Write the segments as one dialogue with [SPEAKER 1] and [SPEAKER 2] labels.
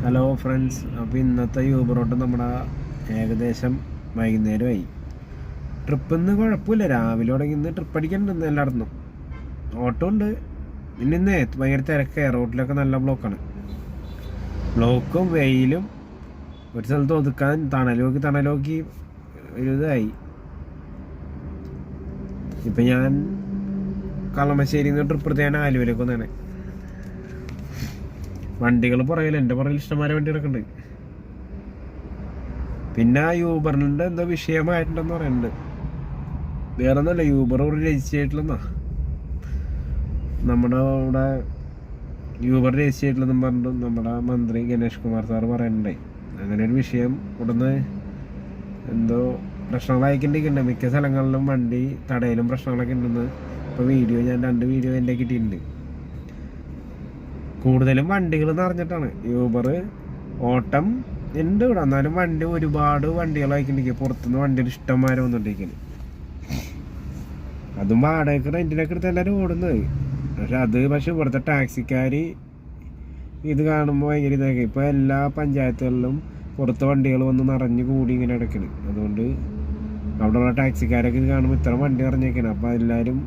[SPEAKER 1] Hello friends, അപ്പോൾ ഇന്നത്തെ യൂബറോട്ട് നമ്മുടെ ഏകദേശം വൈകുന്നേരമായി. ട്രിപ്പിന്ന് കുഴപ്പമില്ല, രാവിലെ തുടങ്ങി ഇന്ന് ട്രിപ്പ് അടിക്കണ്ടെന്ന് എല്ലായിടത്തും ഓട്ടോ ഉണ്ട്. ഇന്ന് ഭയങ്കര തിരക്കാണ്, റോഡിലൊക്കെ നല്ല ബ്ലോക്കാണ്. ബ്ലോക്കും വെയിലും ഒരു സ്ഥലത്ത് ഒതുക്കാൻ തണലോക്കി ഒരു ഇതായി. ഇപ്പം ഞാൻ കളമശ്ശേരിയിൽ നിന്ന് ട്രിപ്പ് എടുത്ത് ഞാൻ ആലുവയിലേക്ക് വന്നതാണ്. വണ്ടികൾ പുറകിൽ, എൻ്റെ പുറകിൽ ഇഷ്ടംമാരെ വണ്ടികളൊക്കെ ഉണ്ട്. പിന്നെ ആ യൂബറിൻ്റെ എന്തോ വിഷയമായിട്ടുണ്ടെന്ന് പറയുന്നുണ്ട്. വേറെ ഒന്നുമല്ല, യൂബർ ഇവിടെ രജിസ്റ്റർ ചെയ്തിട്ടില്ലെന്നാ. നമ്മുടെ ഇവിടെ യൂബർ രജിസ്റ്റർ ചെയ്തിട്ടില്ലെന്നും പറഞ്ഞിട്ട് നമ്മുടെ മന്ത്രി ഗണേഷ് കുമാർ സാറ് പറയുന്നുണ്ടേ. അങ്ങനെ ഒരു വിഷയം ഇവിടുന്ന് എന്തോ പ്രശ്നങ്ങളായിക്കൊണ്ടിരിക്കുന്നുണ്ട്. മിക്ക സ്ഥലങ്ങളിലും വണ്ടി തടയിലും പ്രശ്നങ്ങളൊക്കെ ഉണ്ടെന്ന് ഇപ്പോൾ ഞാൻ 2 വീഡിയോ എൻ്റെ കിട്ടിയിട്ടുണ്ട്. കൂടുതലും വണ്ടികൾ നിറഞ്ഞിട്ടാണ്. യൂബർ ഓട്ടം ഉണ്ട് ഇവിടെ, എന്നാലും ഒരുപാട് വണ്ടികളായിക്കൊണ്ടിരിക്കുക. പുറത്തുനിന്ന് വണ്ടികൾ ഇഷ്ടംമാരെ വന്നുകൊണ്ടിരിക്കുന്നത്. അതും വാടകയ്ക്ക് റെൻറ്റിനൊക്കെ എടുത്ത് എല്ലാവരും ഓടുന്നത്. പക്ഷെ ഇവിടുത്തെ ടാക്സിക്കാർ ഇത് കാണുമ്പോൾ ഭയങ്കര ഇതൊക്കെ. ഇപ്പോൾ എല്ലാ പഞ്ചായത്തുകളിലും പുറത്ത് വണ്ടികൾ വന്ന് നിറഞ്ഞു കൂടി ഇങ്ങനെ കിടക്കണം. അതുകൊണ്ട് അവിടെയുള്ള ടാക്സിക്കാരൊക്കെ ഇത് കാണുമ്പോൾ ഇത്ര വണ്ടി നിറഞ്ഞേക്കണം. അപ്പോൾ എല്ലാവരും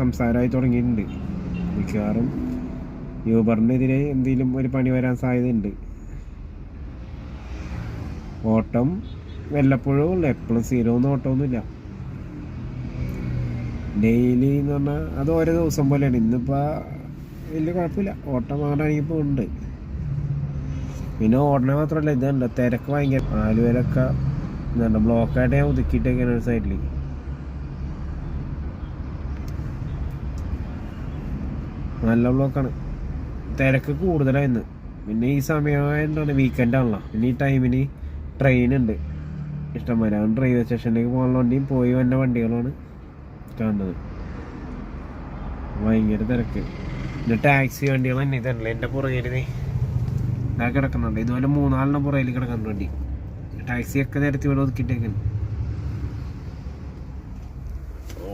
[SPEAKER 1] സംസാരമായി തുടങ്ങിയിട്ടുണ്ട്. മിക്കവാറും യൂബറിനെതിരെ എന്തെങ്കിലും ഒരു പണി വരാൻ സാധ്യതയുണ്ട്. ഓട്ടം വല്ലപ്പോഴും ഉള്ളു, എപ്പോഴും സ്ഥിരമൊന്നും ഓട്ടമൊന്നുമില്ല. ഡെയിലി എന്ന് പറഞ്ഞാൽ അത് ഓരോ ദിവസം പോലെയാണ്. ഇന്നിപ്പോൾ വലിയ കുഴപ്പമില്ല, ഓട്ടം മാറാണെങ്കിൽ ഇപ്പോൾ ഉണ്ട്. പിന്നെ ഓടണ മാത്രമല്ല, ഇതുണ്ട് തിരക്ക് ഭയങ്കര. ആലുവയിലൊക്കെ എന്താണ് ബ്ലോക്കായിട്ട് ഞാൻ ഒതുക്കിയിട്ടൊക്കെയാണ് ഒരു സൈഡിൽ. നല്ല ബ്ലോക്കാണ്, തിരക്ക് കൂടുതലായിരുന്നു. പിന്നെ ഈ സമയമായിട്ടാണ്, വീക്കെൻഡാണല്ലോ. പിന്നെ ഈ ടൈമിന് ട്രെയിൻ ഉണ്ട് ഇഷ്ടംപോലെ. അതുകൊണ്ട് റെയിൽവേ സ്റ്റേഷനിലേക്ക് പോകാനുള്ള വണ്ടിയും പോയി വന്ന വണ്ടികളാണ് കാണുന്നത്. ഭയങ്കര തിരക്ക്. പിന്നെ ടാക്സി വണ്ടികൾ തന്നെ ഇതല്ലേ എൻ്റെ പുറകിൽ ഞാൻ കിടക്കുന്നുണ്ട്. ഇതുപോലെ 3-4 പുറകിൽ കിടക്കുന്നുണ്ട് വണ്ടി. ടാക്സിയൊക്കെ നേരത്തെ പോലെ ഒതുക്കിയിട്ടേക്കാണ്.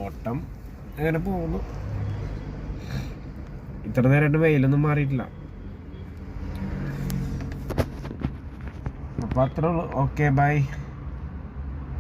[SPEAKER 1] ഓട്ടം അങ്ങനെ പോകുന്നു. ഇത്ര നേരമായിട്ട് വെയിലൊന്നും മാറിയിട്ടില്ല. അപ്പോൾ അത്രേ ഉള്ളൂ. Okay, by.